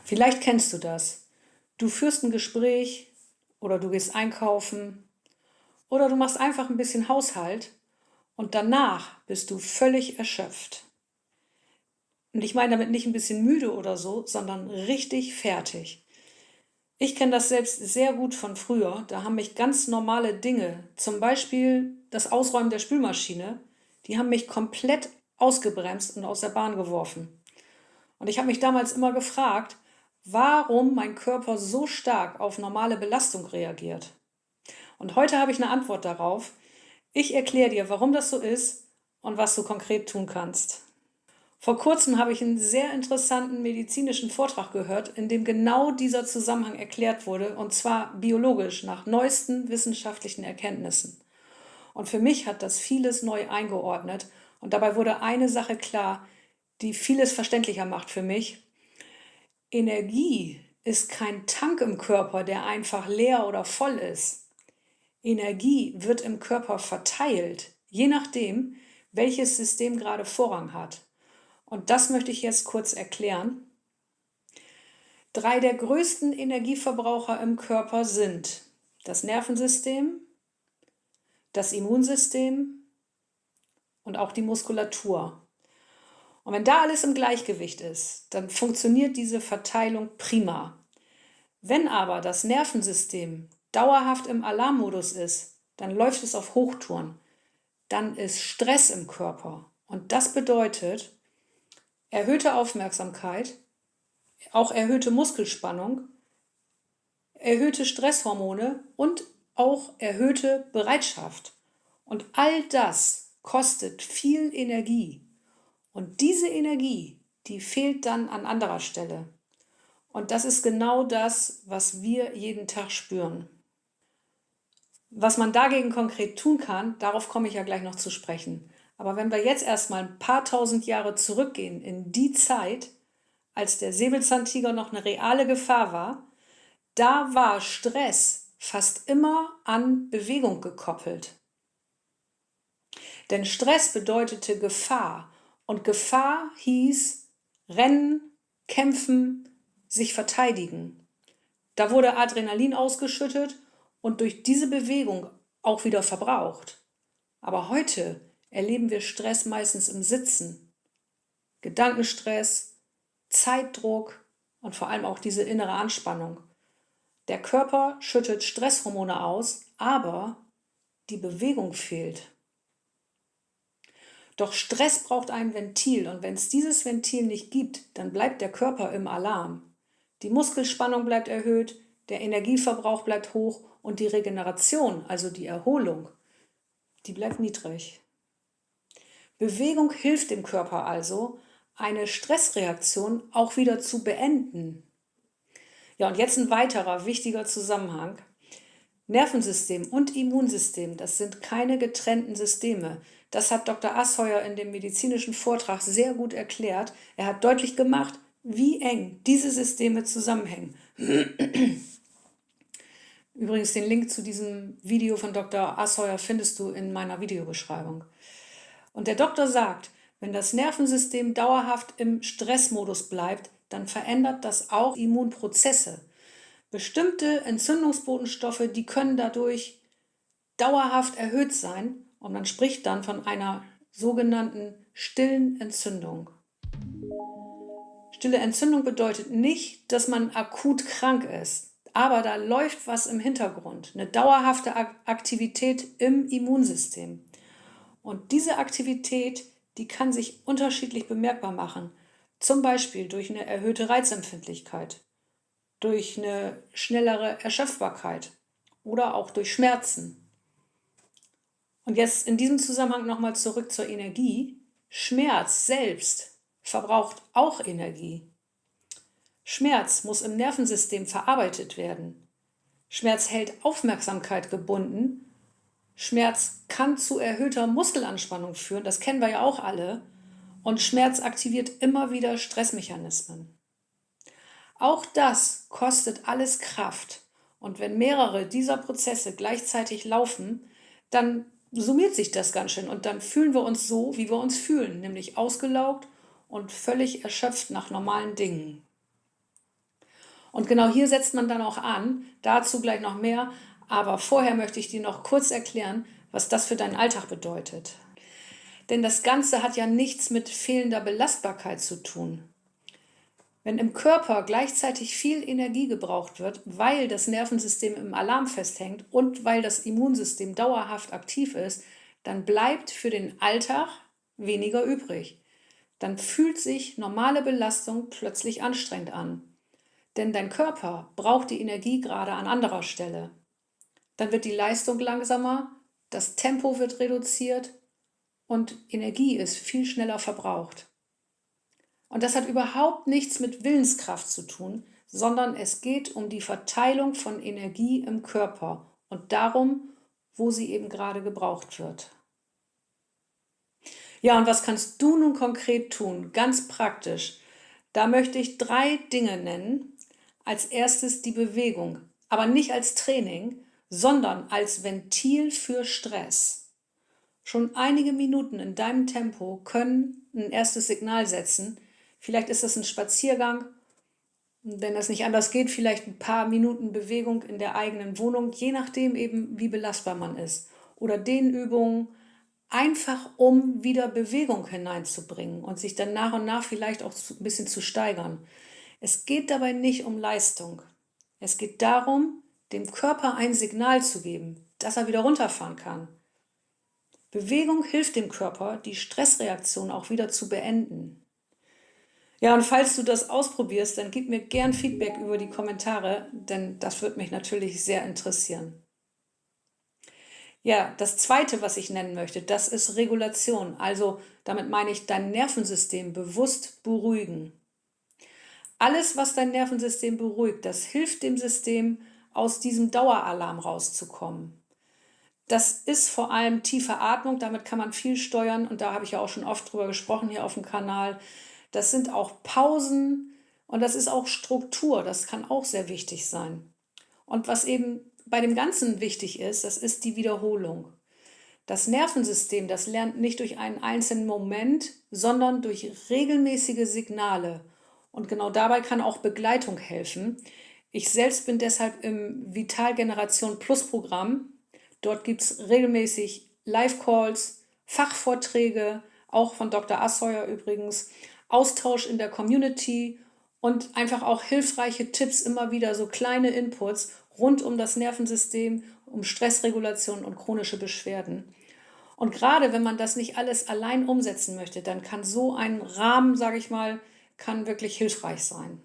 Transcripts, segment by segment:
Vielleicht kennst du das. Du führst ein Gespräch oder du gehst einkaufen oder du machst einfach ein bisschen Haushalt und danach bist du völlig erschöpft. Und ich meine damit nicht ein bisschen müde oder so, sondern richtig fertig. Ich kenne das selbst sehr gut von früher. Da haben mich ganz normale Dinge, zum Beispiel das Ausräumen der Spülmaschine, die haben mich komplett ausgebremst und aus der Bahn geworfen. Und ich habe mich damals immer gefragt, warum mein Körper so stark auf normale Belastung reagiert. Und heute habe ich eine Antwort darauf. Ich erkläre dir, warum das so ist und was du konkret tun kannst. Vor kurzem habe ich einen sehr interessanten medizinischen Vortrag gehört, in dem genau dieser Zusammenhang erklärt wurde, und zwar biologisch nach neuesten wissenschaftlichen Erkenntnissen. Und für mich hat das vieles neu eingeordnet und dabei wurde eine Sache klar, die vieles verständlicher macht für mich. Energie ist kein Tank im Körper, der einfach leer oder voll ist. Energie wird im Körper verteilt, je nachdem, welches System gerade Vorrang hat. Und das möchte ich jetzt kurz erklären. 3 der größten Energieverbraucher im Körper sind das Nervensystem, das Immunsystem und auch die Muskulatur. Und wenn da alles im Gleichgewicht ist, dann funktioniert diese Verteilung prima. Wenn aber das Nervensystem dauerhaft im Alarmmodus ist, dann läuft es auf Hochtouren. Dann ist Stress im Körper. Und das bedeutet erhöhte Aufmerksamkeit, auch erhöhte Muskelspannung, erhöhte Stresshormone und auch erhöhte Bereitschaft. Und all das kostet viel Energie. Und diese Energie, die fehlt dann an anderer Stelle. Und das ist genau das, was wir jeden Tag spüren. Was man dagegen konkret tun kann, darauf komme ich ja gleich noch zu sprechen. Aber wenn wir jetzt erstmal ein paar tausend Jahre zurückgehen in die Zeit, als der Säbelzahntiger noch eine reale Gefahr war, da war Stress fast immer an Bewegung gekoppelt. Denn Stress bedeutete Gefahr und Gefahr hieß rennen, kämpfen, sich verteidigen. Da wurde Adrenalin ausgeschüttet und durch diese Bewegung auch wieder verbraucht. Aber heute erleben wir Stress meistens im Sitzen. Gedankenstress, Zeitdruck und vor allem auch diese innere Anspannung. Der Körper schüttet Stresshormone aus, aber die Bewegung fehlt. Doch Stress braucht ein Ventil und wenn es dieses Ventil nicht gibt, dann bleibt der Körper im Alarm. Die Muskelspannung bleibt erhöht, der Energieverbrauch bleibt hoch und die Regeneration, also die Erholung, die bleibt niedrig. Bewegung hilft dem Körper also, eine Stressreaktion auch wieder zu beenden. Ja, und jetzt ein weiterer wichtiger Zusammenhang. Nervensystem und Immunsystem, das sind keine getrennten Systeme. Das hat Dr. Asheuer in dem medizinischen Vortrag sehr gut erklärt. Er hat deutlich gemacht, wie eng diese Systeme zusammenhängen. Übrigens, den Link zu diesem Video von Dr. Asheuer findest du in meiner Videobeschreibung. Und der Doktor sagt, wenn das Nervensystem dauerhaft im Stressmodus bleibt, dann verändert das auch Immunprozesse. Bestimmte Entzündungsbotenstoffe, die können dadurch dauerhaft erhöht sein und man spricht dann von einer sogenannten stillen Entzündung. Stille Entzündung bedeutet nicht, dass man akut krank ist, aber da läuft was im Hintergrund, eine dauerhafte Aktivität im Immunsystem. Und diese Aktivität, die kann sich unterschiedlich bemerkbar machen, zum Beispiel durch eine erhöhte Reizempfindlichkeit, durch eine schnellere Erschöpfbarkeit oder auch durch Schmerzen. Und jetzt in diesem Zusammenhang nochmal zurück zur Energie. Schmerz selbst verbraucht auch Energie. Schmerz muss im Nervensystem verarbeitet werden. Schmerz hält Aufmerksamkeit gebunden. Schmerz kann zu erhöhter Muskelanspannung führen, das kennen wir ja auch alle. Und Schmerz aktiviert immer wieder Stressmechanismen. Auch das kostet alles Kraft. Und wenn mehrere dieser Prozesse gleichzeitig laufen, dann summiert sich das ganz schön und dann fühlen wir uns so, wie wir uns fühlen, nämlich ausgelaugt und völlig erschöpft nach normalen Dingen. Und genau hier setzt man dann auch an, dazu gleich noch mehr, aber vorher möchte ich dir noch kurz erklären, was das für deinen Alltag bedeutet. Denn das Ganze hat ja nichts mit fehlender Belastbarkeit zu tun. Wenn im Körper gleichzeitig viel Energie gebraucht wird, weil das Nervensystem im Alarm festhängt und weil das Immunsystem dauerhaft aktiv ist, dann bleibt für den Alltag weniger übrig. Dann fühlt sich normale Belastung plötzlich anstrengend an. Denn dein Körper braucht die Energie gerade an anderer Stelle. Dann wird die Leistung langsamer, das Tempo wird reduziert und Energie ist viel schneller verbraucht. Und das hat überhaupt nichts mit Willenskraft zu tun, sondern es geht um die Verteilung von Energie im Körper und darum, wo sie eben gerade gebraucht wird. Ja, und was kannst du nun konkret tun? Ganz praktisch. Da möchte ich 3 Dinge nennen. Als erstes die Bewegung, aber nicht als Training, sondern als Ventil für Stress. Schon einige Minuten in deinem Tempo können ein erstes Signal setzen. Vielleicht ist das ein Spaziergang, wenn das nicht anders geht, vielleicht ein paar Minuten Bewegung in der eigenen Wohnung, je nachdem eben, wie belastbar man ist. Oder Dehnübungen, einfach um wieder Bewegung hineinzubringen und sich dann nach und nach vielleicht auch ein bisschen zu steigern. Es geht dabei nicht um Leistung. Es geht darum, dem Körper ein Signal zu geben, dass er wieder runterfahren kann. Bewegung hilft dem Körper, die Stressreaktion auch wieder zu beenden. Ja, und falls du das ausprobierst, dann gib mir gern Feedback über die Kommentare, denn das würde mich natürlich sehr interessieren. Ja, das Zweite, was ich nennen möchte, das ist Regulation. Also damit meine ich dein Nervensystem bewusst beruhigen. Alles, was dein Nervensystem beruhigt, das hilft dem System, aus diesem Daueralarm rauszukommen. Das ist vor allem tiefe Atmung, damit kann man viel steuern und da habe ich ja auch schon oft drüber gesprochen hier auf dem Kanal. Das sind auch Pausen und das ist auch Struktur, das kann auch sehr wichtig sein. Und was eben bei dem Ganzen wichtig ist, das ist die Wiederholung. Das Nervensystem, das lernt nicht durch einen einzelnen Moment, sondern durch regelmäßige Signale. Und genau dabei kann auch Begleitung helfen. Ich selbst bin deshalb im Vital Generation Plus Programm. Dort gibt es regelmäßig Live-Calls, Fachvorträge, auch von Dr. Assauer übrigens, Austausch in der Community und einfach auch hilfreiche Tipps, immer wieder so kleine Inputs rund um das Nervensystem, um Stressregulation und chronische Beschwerden. Und gerade wenn man das nicht alles allein umsetzen möchte, dann kann so ein Rahmen, sage ich mal, kann wirklich hilfreich sein.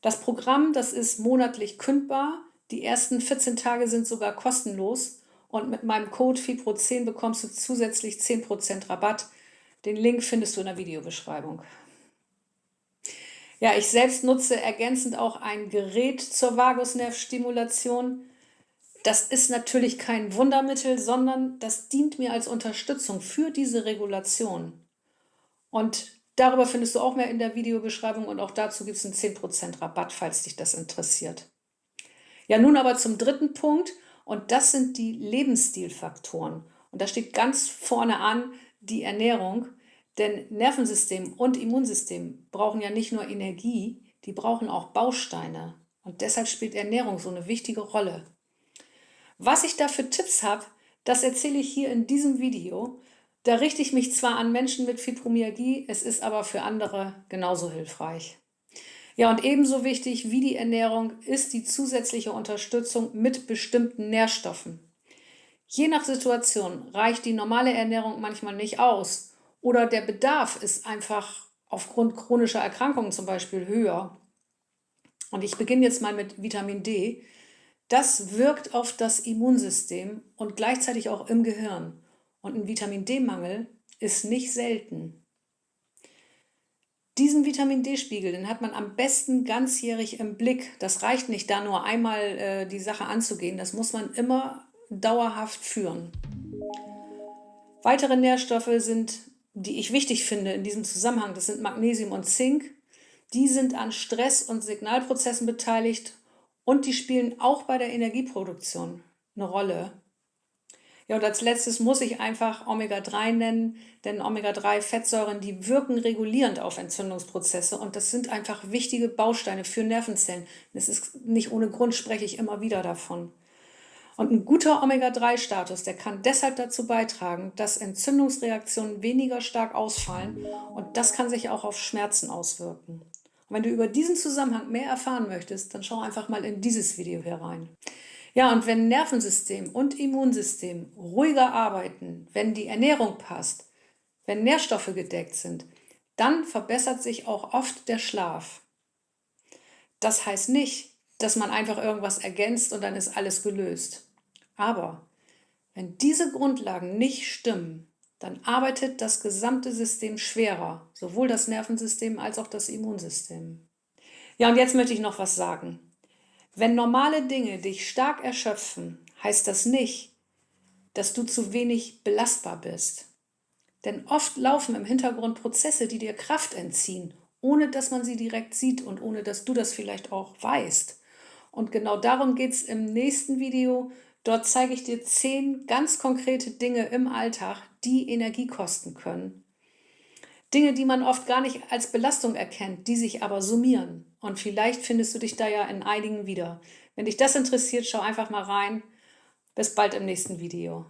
Das Programm, das ist monatlich kündbar. Die ersten 14 Tage sind sogar kostenlos. Und mit meinem Code FIPRO10 bekommst du zusätzlich 10% Rabatt. Den Link findest du in der Videobeschreibung. Ja, ich selbst nutze ergänzend auch ein Gerät zur Vagusnervstimulation. Das ist natürlich kein Wundermittel, sondern das dient mir als Unterstützung für diese Regulation. Und darüber findest du auch mehr in der Videobeschreibung und auch dazu gibt es einen 10% Rabatt, falls dich das interessiert. Ja, nun aber zum dritten Punkt und das sind die Lebensstilfaktoren. Und da steht ganz vorne an die Ernährung, denn Nervensystem und Immunsystem brauchen ja nicht nur Energie, die brauchen auch Bausteine. Und deshalb spielt Ernährung so eine wichtige Rolle. Was ich da für Tipps habe, das erzähle ich hier in diesem Video. Da richte ich mich zwar an Menschen mit Fibromyalgie, es ist aber für andere genauso hilfreich. Ja, und ebenso wichtig wie die Ernährung ist die zusätzliche Unterstützung mit bestimmten Nährstoffen. Je nach Situation reicht die normale Ernährung manchmal nicht aus oder der Bedarf ist einfach aufgrund chronischer Erkrankungen zum Beispiel höher. Und ich beginne jetzt mal mit Vitamin D. Das wirkt auf das Immunsystem und gleichzeitig auch im Gehirn. Und ein Vitamin D-Mangel ist nicht selten. Diesen Vitamin D-Spiegel, den hat man am besten ganzjährig im Blick. Das reicht nicht, da nur einmal die Sache anzugehen. Das muss man immer dauerhaft führen. Weitere Nährstoffe sind, die ich wichtig finde in diesem Zusammenhang, das sind Magnesium und Zink. Die sind an Stress- und Signalprozessen beteiligt und die spielen auch bei der Energieproduktion eine Rolle. Ja, und als letztes muss ich einfach Omega-3 nennen, denn Omega-3-Fettsäuren, die wirken regulierend auf Entzündungsprozesse und das sind einfach wichtige Bausteine für Nervenzellen. Das ist nicht ohne Grund, spreche ich immer wieder davon. Und ein guter Omega-3-Status, der kann deshalb dazu beitragen, dass Entzündungsreaktionen weniger stark ausfallen und das kann sich auch auf Schmerzen auswirken. Und wenn du über diesen Zusammenhang mehr erfahren möchtest, dann schau einfach mal in dieses Video hier rein. Ja, und wenn Nervensystem und Immunsystem ruhiger arbeiten, wenn die Ernährung passt, wenn Nährstoffe gedeckt sind, dann verbessert sich auch oft der Schlaf. Das heißt nicht, dass man einfach irgendwas ergänzt und dann ist alles gelöst. Aber wenn diese Grundlagen nicht stimmen, dann arbeitet das gesamte System schwerer, sowohl das Nervensystem als auch das Immunsystem. Ja, und jetzt möchte ich noch was sagen. Wenn normale Dinge dich stark erschöpfen, heißt das nicht, dass du zu wenig belastbar bist. Denn oft laufen im Hintergrund Prozesse, die dir Kraft entziehen, ohne dass man sie direkt sieht und ohne dass du das vielleicht auch weißt. Und genau darum geht es im nächsten Video. Dort zeige ich dir 10 ganz konkrete Dinge im Alltag, die Energie kosten können. Dinge, die man oft gar nicht als Belastung erkennt, die sich aber summieren. Und vielleicht findest du dich da ja in einigen wieder. Wenn dich das interessiert, schau einfach mal rein. Bis bald im nächsten Video.